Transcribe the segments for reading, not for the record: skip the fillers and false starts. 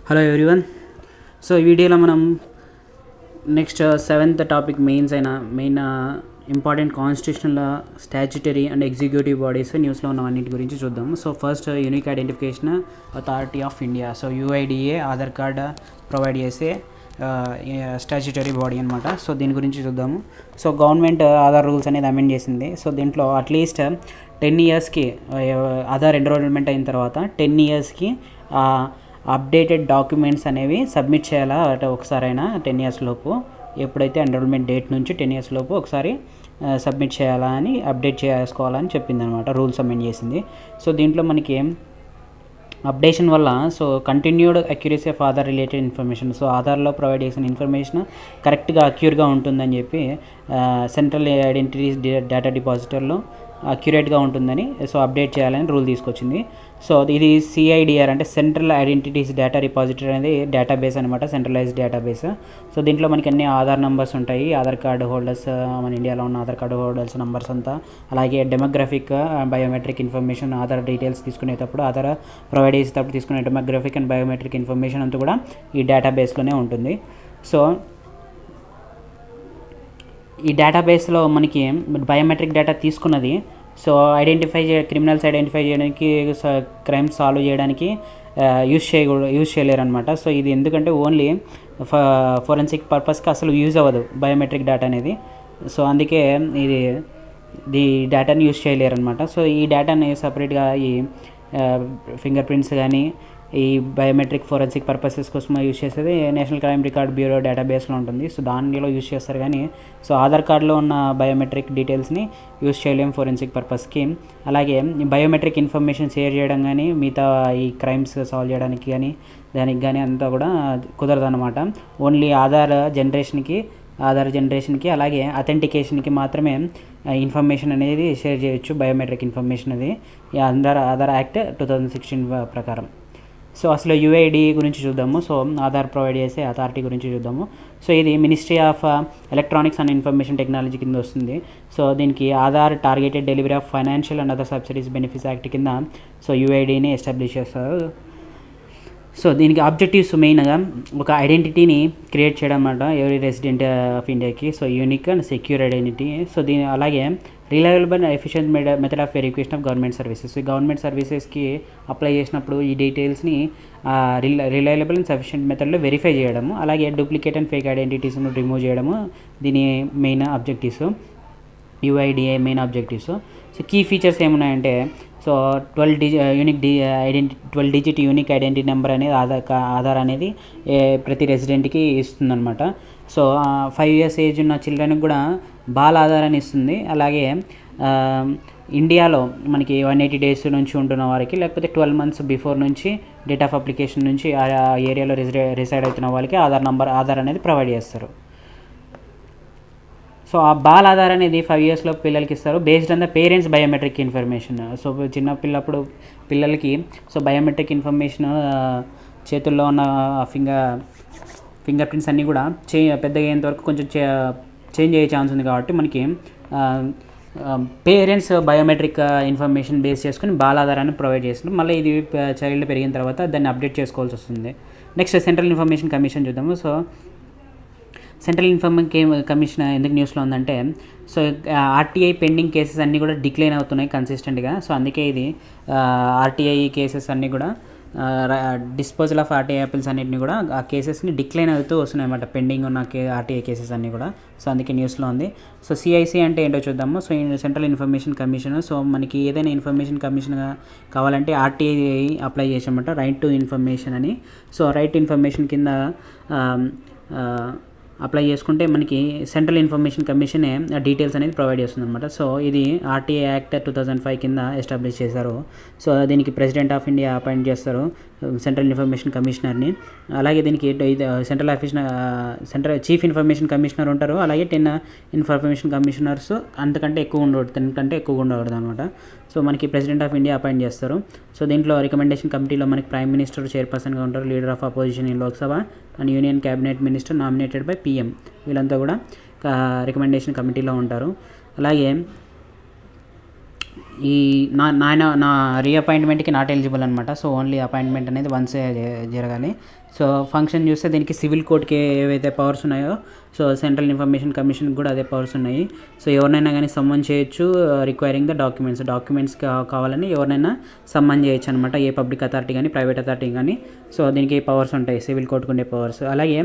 Hello everyone. So ఈ వీడియోలో మనం next seventh topic main important constitutional, statutory and executive bodies న్యూస్లో ఉన్న అన్నిటి గురించి చూద్దాము. So first unique identification authority of India. So UIDA Aadhaar card provide చేసే స్టాచ్యుటరీ బాడీ అనమాట. సో దీని గురించి చూద్దాము. సో గవర్నమెంట్ ఆధార్ రూల్స్ అనేది అమెండ్ చేసింది. సో దీంట్లో అట్లీస్ట్ 10 yearsకి ఆధార్ ఎన్రోల్మెంట్ అయిన తర్వాత 10 yearsకి అప్డేటెడ్ డాక్యుమెంట్స్ అనేవి సబ్మిట్ చేయాలా ఒకసారైనా 10 years లోపు. ఎప్పుడైతే ఎన్రోల్మెంట్ డేట్ నుంచి 10 years లోపు ఒకసారి సబ్మిట్ చేయాలా అని అప్డేట్ చేసుకోవాలని చెప్పింది అనమాట. రూల్స్ అమెండ్ చేసింది. సో దీంట్లో మనకి అప్డేషన్ వల్ల continued accuracy of Aadhaar related information, ఆధార్లో ప్రొవైడ్ చేసిన ఇన్ఫర్మేషన్ కరెక్ట్గా అక్యూర్గా ఉంటుందని చెప్పి సెంట్రల్ ఐడెంటిటీస్ డేటా డిపాజిటర్లో అక్యురేట్గా ఉంటుందని అప్డేట్ చేయాలని రూల్ తీసుకొచ్చింది. సో ఇది సిఐడిఆర్ అంటే సెంట్రల్ ఐడెంటిటీస్ డేటా రిపాజిటరీ అనేది డేటాబేస్ అనమాట, సెంట్రలైజ్డ్ డేటాబేస్. సో దీంట్లో మనకి అన్ని ఆధార్ నెంబర్స్ ఉంటాయి. ఆధార్ కార్డు హోల్డర్స్, మన ఇండియాలో ఉన్న ఆధార్ కార్డు హోల్డర్స్ నెంబర్స్ అంతా, అలాగే demographic, biometric information, Aadhaar details తీసుకునేటప్పుడు, ఆధార్ ప్రొవైడ్ చేసేటప్పుడు తీసుకునే డెమోగ్రఫిక్ అండ్ బయోమెట్రిక్ ఇన్ఫర్మేషన్ అంతా కూడా ఈ డేటాబేస్లోనే ఉంటుంది. సో ఈ డేటాబేస్లో మనకి బయోమెట్రిక్ డేటా తీసుకున్నది క్రిమినల్స్ ఐడెంటిఫై చేయడానికి, క్రైమ్ సాల్వ్ చేయడానికి యూజ్ చేయలేరు అనమాట. సో ఇది ఎందుకంటే ఓన్లీ ఫోరెన్సిక్ పర్పస్కి అసలు యూజ్ అవ్వదు బయోమెట్రిక్ డేటా అనేది. సో అందుకే ఈ డేటాని యూజ్ చేయలేరు అనమాట. సో ఈ డేటాని సపరేట్గా ఈ ఫింగర్ ప్రింట్స్ కానీ ఈ బయోమెట్రిక్ ఫోరెన్సిక్ పర్పసెస్ కోసం యూజ్ చేసేది నేషనల్ క్రైమ్ రికార్డ్ బ్యూరో డేటాబేస్లో ఉంటుంది. సో దానిలో యూజ్ చేస్తారు. కానీ ఆధార్ కార్డులో ఉన్న బయోమెట్రిక్ డీటెయిల్స్ని యూజ్ చేయలేము ఫోరెన్సిక్ పర్పస్కి. అలాగే బయోమెట్రిక్ ఇన్ఫర్మేషన్ షేర్ చేయడం కానీ, మిగతా ఈ క్రైమ్స్ సాల్వ్ చేయడానికి కానీ దానికి కానీ అంతా కూడా కుదరదు అనమాట. ఓన్లీ ఆధార్ జనరేషన్కి అలాగే అథెంటికేషన్కి మాత్రమే ఇన్ఫర్మేషన్ అనేది షేర్ చేయొచ్చు, బయోమెట్రిక్ ఇన్ఫర్మేషన్ అది ఆధార్ యాక్ట్ 2016 ప్రకారం. సో అసలు యూఐడి గురించి చూద్దాము. సో ఆధార్ ప్రొవైడ్ చేసే అథారిటీ గురించి చూద్దాము. సో ఇది ministry of electronics and information technology కింద వస్తుంది. సో దీనికి Aadhaar targeted delivery of financial and other subsidies benefits act కింద యూఐడిని ఎస్టాబ్లిష్ చేస్తారు. సో దీనికి ఆబ్జెక్టివ్స్ మెయిన్గా ఒక ఐడెంటిటీని క్రియేట్ చేయడం అన్నమాట ఎవరీ రెసిడెంట్ ఆఫ్ ఇండియాకి. So unique and secure identity. So అలాగే reliable and efficient method of verification of government services. Government సర్వీసెస్కి అప్లై చేసినప్పుడు ఈ డీటెయిల్స్ని రిలయబుల్ అండ్ సఫిషియెంట్ మెథడ్లో వెరిఫై చేయడము, అలాగే డూప్లికేట్ అండ్ ఫేక్ ఐడెంటిటీస్ను రిమూవ్ చేయడము దీని main objectives, UIDA main objectives. So key features ఏమున్నాయంటే 12 digit యూనిక్ ఐడెంటిటీ నెంబర్ అనేది ఆధార్ అనేది ప్రతి రెసిడెంట్కి ఇస్తుందన్నమాట. సో 5 years ఏజ్ ఉన్న చిల్డ్రన్కి కూడా బాల్ ఆధారాన్ని ఇస్తుంది. అలాగే ఇండియాలో మనకి 180 days నుంచి ఉంటున్న వారికి, లేకపోతే 12 months బిఫోర్ నుంచి డేట్ ఆఫ్ అప్లికేషన్ నుంచి ఆ ఏరియాలో రిసైడ్ అవుతున్న వాళ్ళకి ఆధార్ అనేది ప్రొవైడ్ చేస్తారు. సో ఆ బాల్ ఆధార్ అనేది 5 yearsలో పిల్లలకి ఇస్తారు, based on the parents biometric information. So పిల్లలకి బయోమెట్రిక్ ఇన్ఫర్మేషన్ చేతుల్లో ఉన్న ఫింగర్ ప్రింట్స్ అన్నీ కూడా పెద్దగా అయ్యేంతవరకు కొంచెం చేంజ్ అయ్యే ఛాన్స్ ఉంది. కాబట్టి మనకి పేరెంట్స్ బయోమెట్రిక్ ఇన్ఫర్మేషన్ బేస్ చేసుకుని బాల్ ఆధారాన్ని ప్రొవైడ్ చేస్తారు. మళ్ళీ ఇది చైల్డ్ పెరిగిన తర్వాత దాన్ని అప్డేట్ చేసుకోవాల్సి వస్తుంది. నెక్స్ట్ సెంట్రల్ ఇన్ఫర్మేషన్ కమిషన్ చూద్దాము. సో సెంట్రల్ ఇన్ఫర్మేషన్ కమిషన్ ఎందుకు న్యూస్లో ఉందంటే ఆర్టీఐ పెండింగ్ కేసెస్ అన్నీ కూడా డిక్లైన్ అవుతున్నాయి కన్సిస్టెంట్గా. సో అందుకే ఇది ఆర్టీఐ కేసెస్ అన్నీ కూడా డిస్పోజల్ ఆఫ్ ఆర్టీఐ యాపిల్స్ అన్నింటినీ కూడా ఆ కేసెస్ని డిక్లైన్ అవుతూ వస్తున్నాయి అన్నమాట, పెండింగ్ ఉన్న ఆర్టీఐ కేసెస్ అన్నీ కూడా. సో అందుకే న్యూస్లో ఉంది. సో సిఐసి అంటే ఏంటో చూద్దాము. So central information commission. So మనకి ఏదైనా ఇన్ఫర్మేషన్ కమిషన్ కావాలంటే ఆర్టీఐ అప్లై చేసామన్నమాట, రైట్ టు ఇన్ఫర్మేషన్ అని. సో రైట్ టు ఇన్ఫర్మేషన్ కింద అప్లై చేసుకుంటే మనకి సెంట్రల్ ఇన్ఫర్మేషన్ కమిషనే డీటెయిల్స్ అనేది ప్రొవైడ్ చేస్తుంది అనమాట. సో ఇది ఆర్టీఐ యాక్ట్ 2005 కింద ఎస్టాబ్లిష్ చేశారు. సో దీనికి ప్రెసిడెంట్ ఆఫ్ ఇండియా అపాయింట్ చేస్తారు సెంట్రల్ ఇన్ఫర్మేషన్ కమిషనర్ని. అలాగే దీనికి సెంట్రల్ చీఫ్ ఇన్ఫర్మేషన్ కమిషనర్ ఉంటారు. అలాగే 10 ఇన్ఫర్మేషన్ కమిషనర్స్ అంతకంటే ఎక్కువ ఉండకూడదు, 10 కంటే ఎక్కువ ఉండకూడదు అనమాట. సో మనకి ప్రెసిడెంట్ ఆఫ్ ఇండియా అపాయింట్ చేస్తారు. సో దీంట్లో రికమెండేషన్ కమిటీలో మనకి ప్రైమ్ మినిస్టర్ చైర్పర్సన్గా ఉంటారు, leader of opposition in Lok Sabha and union cabinet minister nominated by PM. వీళ్ళంతా కూడా రికమెండేషన్ కమిటీలో ఉంటారు. అలాగే ఈ నా రీఅపాయింట్మెంట్కి నాట్ ఎలిజిబుల్ అనమాట. సో ఓన్లీ అపాయింట్మెంట్ అనేది వన్సే జరగాలి. సో ఫంక్షన్ చూస్తే దీనికి సివిల్ కోర్ట్కి ఏవైతే పవర్స్ ఉన్నాయో సో సెంట్రల్ ఇన్ఫర్మేషన్ కమిషన్కి కూడా అదే పవర్స్ ఉన్నాయి. సో ఎవరినైనా కానీ సమ్మన్ చేయొచ్చు రిక్వైరింగ్ ద డాక్యుమెంట్స్ కావాలని ఎవరినైనా సమ్మన్ చేయొచ్చు అనమాట, ఏ పబ్లిక్ అథారిటీ కానీ ప్రైవేట్ అథారిటీ కానీ. సో దీనికి పవర్స్ ఉంటాయి, సివిల్ కోర్టుకు ఉండే పవర్స్. అలాగే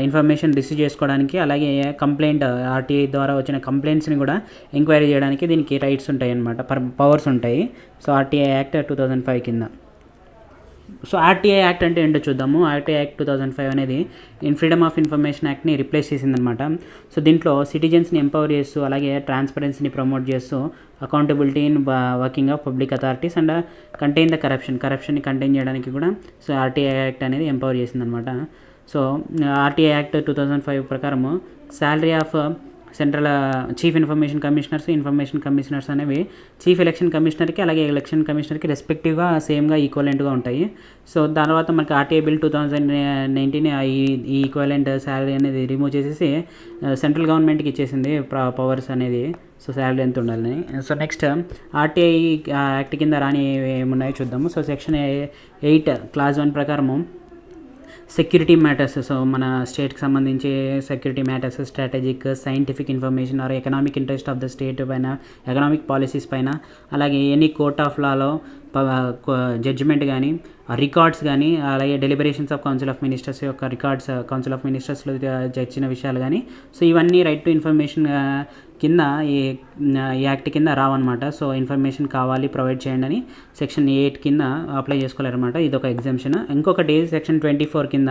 ఇన్ఫర్మేషన్ రిసీవ్ చేసుకోవడానికి, అలాగే కంప్లైంట్ ఆర్టీఐ ద్వారా వచ్చిన కంప్లైంట్స్ని కూడా ఎంక్వైరీ చేయడానికి దీనికి రైట్స్ ఉంటాయి అనమాట, పవర్స్ ఉంటాయి. సో ఆర్టీఐ యాక్ట్ 2005 కింద. సో ఆర్టీఐ యాక్ట్ అంటే ఏంటో చూద్దాము. ఆర్టీఐ యాక్ట్ 2005 అనేది ఫ్రీడమ్ ఆఫ్ ఇన్ఫర్మేషన్ యాక్ట్ని రిప్లేస్ చేసిందనమాట. సో దీంట్లో సిటిజన్స్ని ఎంపవర్ చేస్తూ, అలాగే ట్రాన్స్పరెన్సీని ప్రమోట్ చేస్తూ, accountability in working of public authorities and contain the కరప్షన్ని కంటైన్ చేయడానికి కూడా సో ఆర్టీఐ యాక్ట్ అనేది ఎంపవర్ చేసిందనమాట. సో ఆర్టీఐ యాక్ట్ 2005 ప్రకారము salary of central chief information commissioners అనేవి చీఫ్ ఎలక్షన్ కమిషనర్కి అలాగే ఎలక్షన్ కమిషనర్కి రెస్పెక్టివ్గా సేమ్గా ఈక్వలెంట్గా ఉంటాయి. సో తర్వాత మనకి ఆర్టీఐ బిల్ 2019 ఈ ఈక్వలెంట్ శాలరీ అనేది రిమూవ్ చేసేసి సెంట్రల్ గవర్నమెంట్కి ఇచ్చేసింది పవర్స్ అనేది, సో శాలరీ ఎంత ఉండాలని. సో నెక్స్ట్ ఆర్టీఐ యాక్ట్ కింద రాని ఏమున్నాయో చూద్దాము. సో సెక్షన్ 8 క్లాజ్ 1 ప్రకారము సెక్యూరిటీ మ్యాటర్స్, సో మన స్టేట్కి సంబంధించి security matters, strategic, scientific information are economic interest of the state పైన, ఎకనామిక్ పాలసీస్ పైన, అలాగే any court of Lalo judgement కానీ, రికార్డ్స్ కానీ, అలాగే deliberations of council of ministers యొక్క రికార్డ్స్, కౌన్సిల్ ఆఫ్ మినిస్టర్స్లో చర్చిన విషయాలు కానీ, సో ఇవన్నీ రైట్ టు ఇన్ఫర్మేషన్ కింద ఈ యాక్ట్ కింద రావన్నమాట. సో ఇన్ఫర్మేషన్ కావాలి ప్రొవైడ్ చేయండి అని సెక్షన్ 8 కింద అప్లై చేసుకోలేరన్నమాట. ఇది ఒక ఎగ్జామ్షన్. ఇంకొకటి సెక్షన్ 24 కింద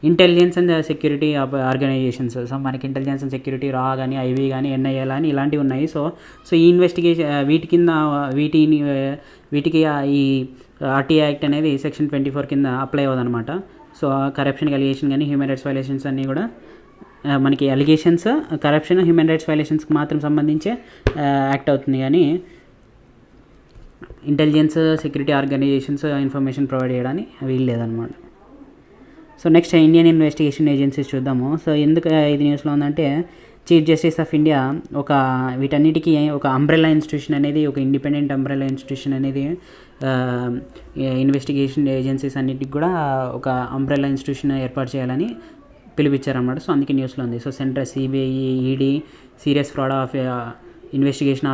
intelligence and security organisations. So మనకి ఇంటెలిజెన్స్ అండ్ సెక్యూరిటీ రా కానీ, ఐవి కానీ, ఎన్ఐఏ అని ఇలాంటివి ఉన్నాయి. సో ఈ ఇన్వెస్టిగేషన్ వీటి కింద వీటికి ఈ ఆర్టీఐ యాక్ట్ అనేది సెక్షన్ 24 కింద అప్లై అవ్వదన్నమాట. సో కరప్షన్ అలిగేషన్ కానీ, హ్యూమన్ రైట్స్ వైలేషన్స్ అన్నీ కూడా మనకి అలిగేషన్స్, కరప్షన్, హ్యూమన్ రైట్స్ వైలేషన్స్కి మాత్రం సంబంధించే యాక్ట్ అవుతుంది, కానీ intelligence security organisations information provide చేయడానికి వీలు లేదనమాట. So next Indian investigation agencies చూద్దాము. సో ఎందుకు ఇది న్యూస్లో ఉందంటే చీఫ్ జస్టిస్ ఆఫ్ ఇండియా వీటన్నిటికీ ఒక అంబ్రెల్లా ఇన్స్టిట్యూషన్ అనేది, ఒక ఇండిపెండెంట్ అంబ్రెల్లా ఇన్స్టిట్యూషన్ అనేది ఇన్వెస్టిగేషన్ ఏజెన్సీస్ అన్నిటికి కూడా ఒక అంబ్రెల్లా ఇన్స్టిట్యూషన్ ఏర్పాటు చేయాలని పిలిపించారన్నమాట. సో అందుకే న్యూస్లో ఉంది. So central CBI, ED, serious fraud investigation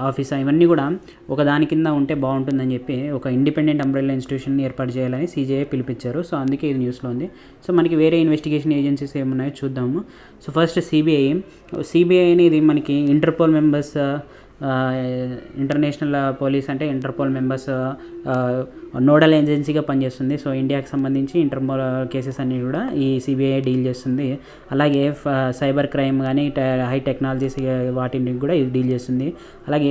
office ఇవన్నీ కూడా ఒక దాని కింద ఉంటే బాగుంటుందని చెప్పి ఒక ఇండిపెండెంట్ అంబ్రెల్లా ఇన్స్టిట్యూషన్ని ఏర్పాటు చేయాలని సీజేఐ పిలిపించారు. సో అందుకే ఇది న్యూస్లో ఉంది. సో మనకి వేరే ఇన్వెస్టిగేషన్ ఏజెన్సీస్ ఏమున్నాయో చూద్దాము. సో ఫస్ట్ సిబిఐ అనేది మనకి ఇంటర్పోల్ మెంబర్స్, ఇంటర్నేషనల్ పోలీస్ అంటే ఇంటర్పోల్ మెంబర్స్ నోడల్ ఏజెన్సీగా పనిచేస్తుంది. సో ఇండియాకి సంబంధించి ఇంటర్పోల్ కేసెస్ అన్నీ కూడా ఈ సిబిఐ డీల్ చేస్తుంది. అలాగే సైబర్ క్రైమ్ కానీ, హై టెక్నాలజీస్ వాటిని కూడా ఇది డీల్ చేస్తుంది. అలాగే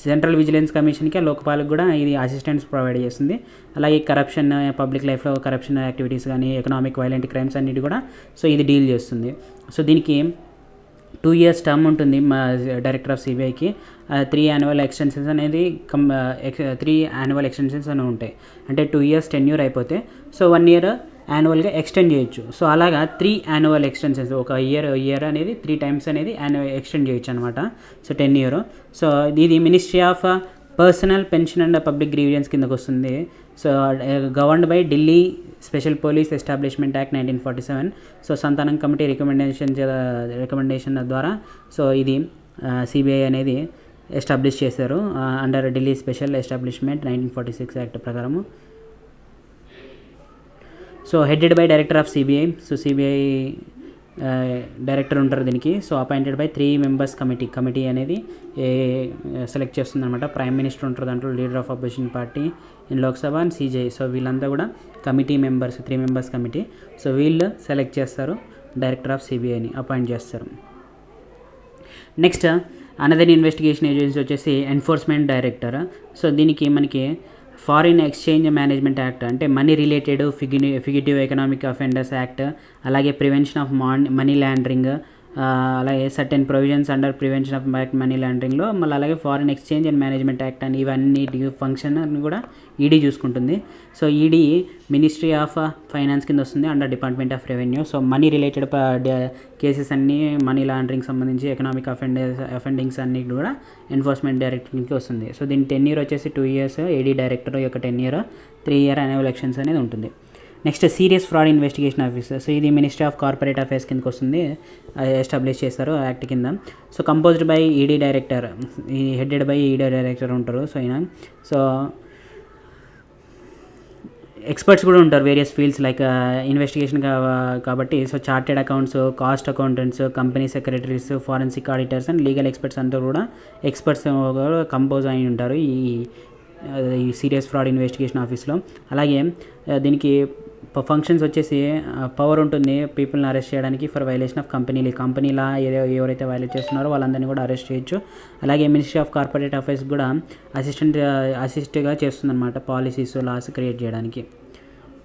సెంట్రల్ విజిలెన్స్ కమిషన్కి, లోక్పాల్కి కూడా ఇది అసిస్టెన్స్ ప్రొవైడ్ చేస్తుంది. అలాగే కరప్షన్, పబ్లిక్ లైఫ్లో కరప్షన్ యాక్టివిటీస్ కానీ, ఎకనామిక్ వైలెంట్ క్రైమ్స్ అన్నిటి కూడా సో ఇది డీల్ చేస్తుంది. సో దీనికి 2 years టర్మ్ ఉంటుంది మా డైరెక్టర్ ఆఫ్ సిబిఐకి. 3 annual ఎక్స్టెన్షన్స్ అనేది 3 annual ఎక్స్టెన్షన్స్ అని ఉంటాయి. అంటే 2 years టెన్యూర్ అయిపోతే సో 1 year యాన్యువల్గా ఎక్స్టెండ్ చేయొచ్చు. సో అలాగా 3 annual ఎక్స్టెన్షన్స్, ఒక ఇయర్ అనేది 3 times అనేది ఎక్స్టెండ్ చేయొచ్చు అనమాట. So 10 year. సో ఇది ministry of personnel pension and public grievance కిందకు వస్తుంది. So governed by Delhi special police establishment act 1947. So Santhanam committee recommendation ద్వారా సో ఇది సిబిఐ అనేది ఎస్టాబ్లిష్ చేశారు under Delhi special establishment 1946 act ప్రకారము. So headed by director of CBI. So CBI director ఉంటారు దీనికి. So appointed by 3 members committee అనేది select చేస్తుంది అనమాట. ప్రైమ్ మినిస్టర్ ఉంటారు దాంట్లో, leader of opposition party in Lok Sabha and CJI. So వీళ్ళంతా కూడా committee members, 3 members committee. So వీళ్ళు సెలెక్ట్ చేస్తారు, డైరెక్టర్ ఆఫ్ సిబిఐని అపాయింట్ చేస్తారు. నెక్స్ట్ అనదర్ ఇన్వెస్టిగేషన్ ఏజెన్సీ వచ్చేసి ఎన్ఫోర్స్మెంట్ డైరెక్టర్. సో దీనికి మనకి ఫారిన్ ఎక్స్చేంజ్ మేనేజ్మెంట్ యాక్ట్ అంటే money related fugitive economic offenders act, అలాగే ప్రివెన్షన్ ఆఫ్ మనీ లాండరింగ్, అలాగే certain provisions under prevention of money లాండరింగ్లో, మళ్ళీ అలాగే foreign exchange and management act అని ఇవన్నీ ఫంక్షన్ కూడా ఈడీ చూసుకుంటుంది. So ED ministry of finance కింద వస్తుంది, under department of revenue. So money related cases అన్నీ, మనీ లాండరింగ్ సంబంధించి ఎకనామిక్ అఫెండింగ్స్ అన్నీ కూడా ఎన్ఫోర్స్మెంట్ డైరెక్టరేట్కి వస్తుంది. సో దీని టెన్యూర్ వచ్చేసి 2 years, ఏడీ డైరెక్టర్ యొక్క టెన్యూర్ 3 year యాన్యువల్ ఎలక్షన్స్ అనేది ఉంటుంది. Next serious fraud investigation officer. So ఇది మినిస్ట్రీ ఆఫ్ కార్పొరేట్ అఫైర్స్ కిందకి వస్తుంది, ఎస్టాబ్లిష్ చేస్తారు యాక్ట్ కింద. So composed by ED director, ఈ హెడెడ్ బై ఈడీ డైరెక్టర్ ఉంటారు. సో ఈయన సో ఎక్స్పర్ట్స్ కూడా ఉంటారు వేరియస్ ఫీల్డ్స్ లైక్ ఇన్వెస్టిగేషన్ కాబట్టి. So chartered accounts, cost accountants, company secretaries, forensic auditors and legal experts అంతా కూడా ఎక్స్పర్ట్స్ కంపోజ్ అయి ఉంటారు ఈ సీరియస్ ఫ్రాడ్ ఇన్వెస్టిగేషన్ ఆఫీస్లో. అలాగే దీనికి ఫంక్షన్స్ వచ్చేసి పవర్ ఉంటుంది పీపుల్ని అరెస్ట్ చేయడానికి for violation of company law ఎవరైతే వైలేట్ చేస్తున్నారో వాళ్ళందరినీ కూడా అరెస్ట్ చేయొచ్చు. అలాగే మినిస్ట్రీ ఆఫ్ కార్పొరేట్ అఫైర్స్ కూడా అసిస్ట్గా చేస్తుందన్నమాట పాలసీస్, లాస్ క్రియేట్ చేయడానికి.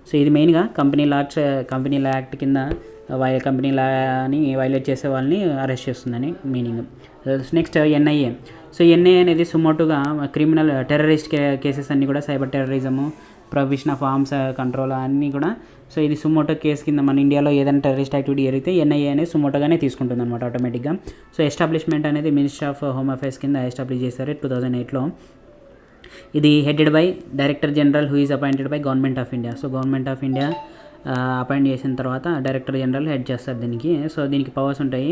సో ఇది మెయిన్గా కంపెనీ లా యాక్ట్ కింద కంపెనీ లాని వైలేట్ చేసే వాళ్ళని అరెస్ట్ చేస్తుందని meaning. Next NIA. So NIA అనేది సుమోటుగా క్రిమినల్ టెర్రరిస్ట్ కేసెస్ అన్నీ కూడా, cyber terrorism, prohibition of arms control అన్నీ కూడా. సో ఇది సుమోటో కేసు కింద మన ఇండియాలో ఏదైనా టెర్రరిస్ట్ యాక్టివిటీ జరిగితే ఎన్ఐఏ అనేది సుమోటోగానే తీసుకుంటుంది అనమాట ఆటోమేటిక్గా. సో ఎస్టాబ్లిష్మెంట్ అనేది మినిస్ట్రీ ఆఫ్ హోమ్ అఫైర్స్ కింద ఎస్టాబ్లిష్ చేశారు 2008లో. ఇది headed by director general who is appointed by government of India. So government of India appoint చేసిన తర్వాత డైరెక్టర్ జనరల్ హెడ్ చేస్తారు దీనికి. సో దీనికి పవర్స్ ఉంటాయి,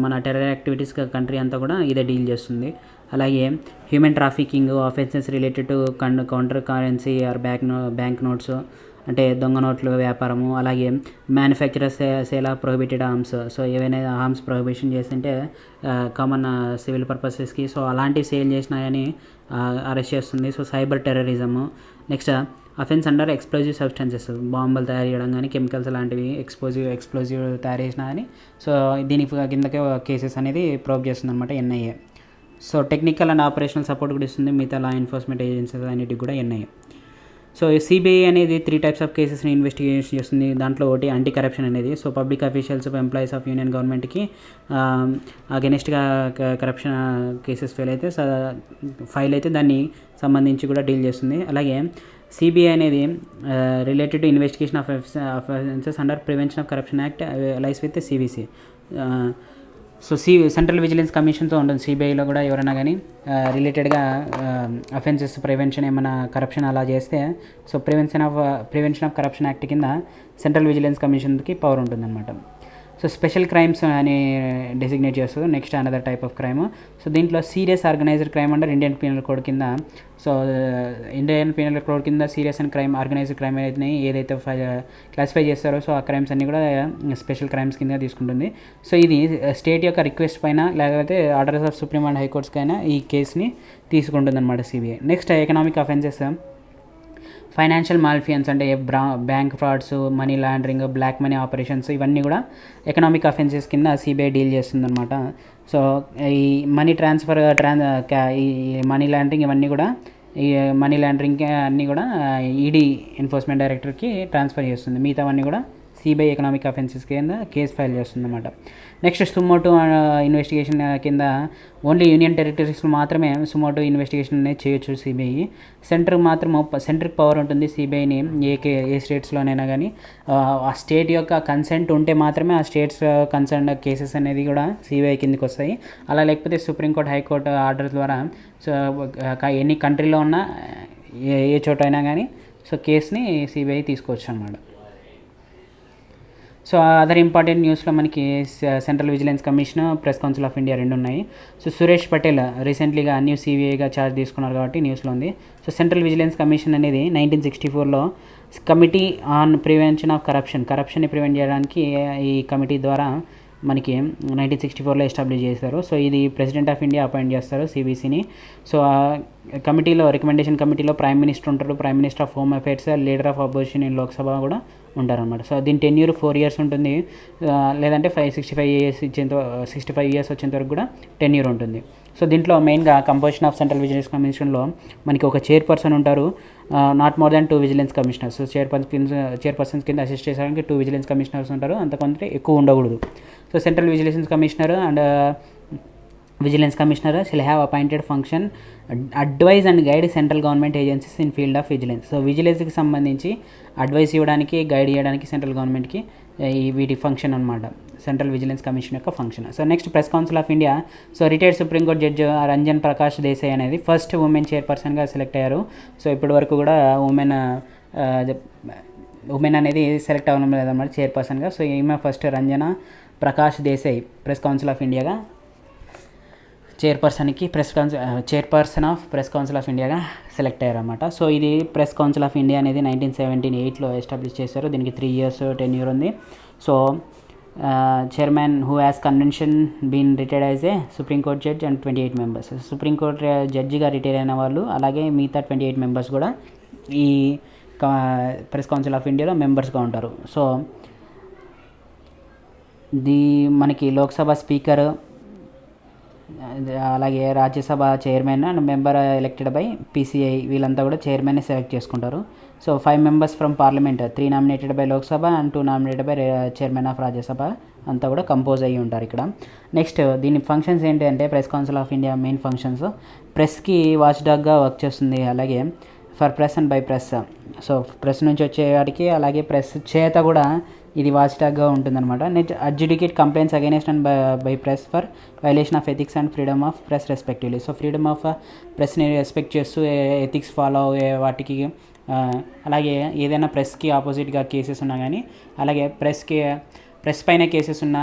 మన టెర్రర్ యాక్టివిటీస్ కంట్రీ అంతా కూడా ఇదే డీల్ చేస్తుంది. అలాగే human trafficking, offences related to counter currency or bank notes అంటే దొంగ నోట్ల వ్యాపారము, అలాగే manufacturers sale of prohibited arms. So ఏవైనా ఆర్మ్స్ ప్రొహిబిషన్ చేస్తుంటే కామన్ సివిల్ పర్పసెస్కి, సో అలాంటివి సేల్ చేసినాయని అరెస్ట్ చేస్తుంది. So cyber terrorism. Next offence under explosive substances, బాంబులు తయారు చేయడం కానీ, కెమికల్స్ లాంటివి ఎక్స్ప్లోజివ్ తయారు చేసినా కానీ సో దీని కిందకే కేసెస్ అనేది ప్రోబ్ చేస్తుంది అనమాట NIA. So technical and operational support కూడా ఇస్తుంది మిగతా లా ఎన్ఫోర్స్మెంట్ ఏజెన్సీస్ అన్నిటికి కూడా ఎన్ఐఏ. సో సిబిఐ అనేది 3 types ఆఫ్ కేసెస్ని ఇన్వెస్టిగేషన్ చేస్తుంది. దాంట్లో ఒకటి యాంటీ కరప్షన్ అనేది. So public officials, employees of union గవర్నమెంట్కి అగెనిస్ట్గా కరప్షన్ కేసెస్ ఫైల్ అయితే దాన్ని సంబంధించి కూడా డీల్ చేస్తుంది. అలాగే సిబిఐ అనేది related to investigation of offences under prevention of corruption act lies with CVC. So central vigilance కమిషన్తో ఉంటుంది సిబిఐలో కూడా. ఎవరైనా కానీ రిలేటెడ్గా అఫెన్సెస్ ప్రివెన్షన్ ఏమైనా కరప్షన్ అలా చేస్తే so prevention of corruption act కింద సెంట్రల్ విజిలెన్స్ కమిషన్కి పవర్ ఉంటుందన్నమాట. సో స్పెషల్ క్రైమ్స్ అని డెసిగ్నేట్ చేస్తుంది. Next another type of crime. So దీంట్లో serious organised crime under Indian penal code కింద. సో ఇండియన్ పీనల్ కోడ్ కింద serious and crime, organised crime ఏదైతే classify చేస్తారో సో ఆ క్రైమ్స్ అన్నీ కూడా స్పెషల్ క్రైమ్స్ కింద తీసుకుంటుంది. సో ఇది స్టేట్ యొక్క రిక్వెస్ట్ పైన లేకపోతే ఆర్డర్స్ ఆఫ్ సుప్రీం అండ్ హైకోర్ట్స్కైనా ఈ కేసుని తీసుకుంటుంది అనమాట CBI. Next economic offences, financial malfeasance అంటే bank frauds, money laundering, black money operations ఇవన్నీ కూడా ఎకనామిక్ అఫెన్సెస్ కింద సిబిఐ డీల్ చేస్తుందన్నమాట. సో ఈ మనీ ఈ మనీ లాండరింగ్ ఇవన్నీ కూడా ఈ మనీ లాండరింగ్ అన్నీ కూడా ఈడీ ఎన్ఫోర్స్మెంట్ డైరెక్టర్కి ట్రాన్స్ఫర్ చేస్తుంది. మిగతావన్నీ కూడా సిబిఐ ఎకనామిక్ అఫెన్సెస్ కింద కేసు ఫైల్ చేస్తుంది అన్నమాట. నెక్స్ట్ సుమోటో ఇన్వెస్టిగేషన్ కింద ఓన్లీ యూనియన్ టెరిటరీస్లో మాత్రమే సుమోటో ఇన్వెస్టిగేషన్ అనేది చేయొచ్చు సిబిఐ. సెంట్రల్ పవర్ ఉంటుంది సిబిఐని ఏ స్టేట్స్లోనైనా కానీ ఆ స్టేట్ యొక్క కన్సెంట్ ఉంటే మాత్రమే ఆ స్టేట్స్ కన్సర్న్ కేసెస్ అనేది కూడా సిబిఐ కిందకి వస్తాయి. అలా లేకపోతే సుప్రీంకోర్టు, హైకోర్టు ఆర్డర్ ద్వారా సో ఎన్ని కంట్రీలో ఉన్నా ఏ చోట అయినా కానీ సో కేసుని సిబిఐ తీసుకోవచ్చు అన్నమాట. సో అదర్ ఇంపార్టెంట్ న్యూస్లో మనకి central vigilance commission, press council of India 2 ఉన్నాయి. సో సురేష్ పటేల్ రీసెంట్లీగా న్యూ సిబిఐగా ఛార్జ్ తీసుకున్నారు కాబట్టి న్యూస్లో ఉంది. సో సెంట్రల్ విజిలెన్స్ కమిషన్ అనేది 1964లో కమిటీ ఆన్ ప్రివెన్షన్ ఆఫ్ కరప్షన్ని ప్రివెంట్ చేయడానికి ఈ కమిటీ ద్వారా మనకి 1964లో ఎస్టాబ్లిష్ చేశారు. సో ఇది ప్రెసిడెంట్ ఆఫ్ ఇండియా అపాయింట్ చేస్తారు సిబిసిని. సో కమిటీలో రికమెండేషన్ కమిటీలో ప్రైమ్ మినిస్టర్ ఉంటారు, prime minister of home affairs, leader of opposition in Lok Sabha కూడా ఉంటారన్నమాట. సో దీని టెన్యూర్ 4 years ఉంటుంది, లేదంటే 65 years వచ్చేంత వరకు కూడా టెన్యూర్ ఉంటుంది. సో దీంట్లో మెయిన్గా కంపోజిషన్ ఆఫ్ సెంట్రల్ విజిలెన్స్ కమిషన్లో మనకి ఒక చైర్పర్సన్ ఉంటారు, not more than 2 vigilance commissioners. So chairpersons కింద అసిస్ట్ చేసడానికి 2 విజిలెన్స్ కమిషనర్స్ ఉంటారు, అంతకంటే ఎక్కువ ఉండకూడదు. So central vigilance commissioner and vigilance commissioner shall have appointed function advise and guide central government agencies in field of vigilance. So విజిలెన్స్కి సంబంధించి advice ఇవ్వడానికి, guide చేయడానికి సెంట్రల్ గవర్నమెంట్కి ఈ వీటి ఫంక్షన్ అనమాట, సెంట్రల్ విజిలెన్స్ కమిషన్ యొక్క function. So next press council of India. So retired supreme court judge Ranjan Prakash Desai అనేది ఫస్ట్ ఉమెన్ చైర్పర్సన్గా సెలెక్ట్ అయ్యారు. సో ఇప్పటి వరకు కూడా ఉమెన్ అనేది సెలెక్ట్ అవ్వడం లేదన్నమాట చైర్పర్సన్గా. సో ఈమె first Ranjana Prakash Desai press council of ఇండియాగా chairperson of press council of ఇండియాగా సెలెక్ట్ అయ్యారన్నమాట. సో ఇది ప్రెస్ కౌన్సిల్ ఆఫ్ ఇండియా అనేది 1978లో ఎస్టాబ్లిష్ చేశారు. దీనికి 3 years టెన్యూర్ ఉంది. So chairman who has convention been retired as a supreme court judge and 28 members. Supreme court జడ్జిగా రిటైర్ అయిన వాళ్ళు అలాగే మిగతా 28 members కూడా ఈ ప్రెస్ కౌన్సిల్ ఆఫ్ ఇండియాలో మెంబర్స్గా ఉంటారు. సో మనకి లోక్సభ స్పీకర్ అలాగే Rajya Sabha chairman and member elected by PCI వీళ్ళంతా కూడా చైర్మన్ని సెలెక్ట్ చేసుకుంటారు. So 5 members from parliament, 3 nominated by Lok Sabha and 2 nominated by chairman of Rajya Sabha అంతా కూడా కంపోజ్ అయ్యి ఉంటారు ఇక్కడ. నెక్స్ట్ దీని ఫంక్షన్స్ ఏంటి అంటే press council of India main functions ప్రెస్కి వాచ్ డాగ్గా వర్క్ చేస్తుంది, అలాగే for press and by press. So press నుంచి వచ్చే వాటికి అలాగే ప్రెస్ చేత కూడా ఇది వాచ్ డాగ్గా ఉంటుందన్నమాట. Next adjudicate complaints against and by press for violation of ethics and freedom of press respectively. So freedom of ప్రెస్ని రెస్పెక్ట్ చేస్తూ ఎథిక్స్ ఫాలో అయ్యే వాటికి, అలాగే ఏదైనా ప్రెస్కి ఆపోజిట్గా కేసెస్ ఉన్నా కానీ, అలాగే ప్రెస్ పైన కేసెస్ ఉన్నా,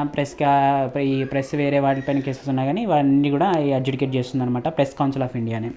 ఈ ప్రెస్ వేరే వాటిపైన కేసెస్ ఉన్నా కానీ వాటిని కూడా అడ్జుడికేట్ చేస్తుంది అనమాట ప్రెస్ కౌన్సిల్ ఆఫ్ ఇండియాని.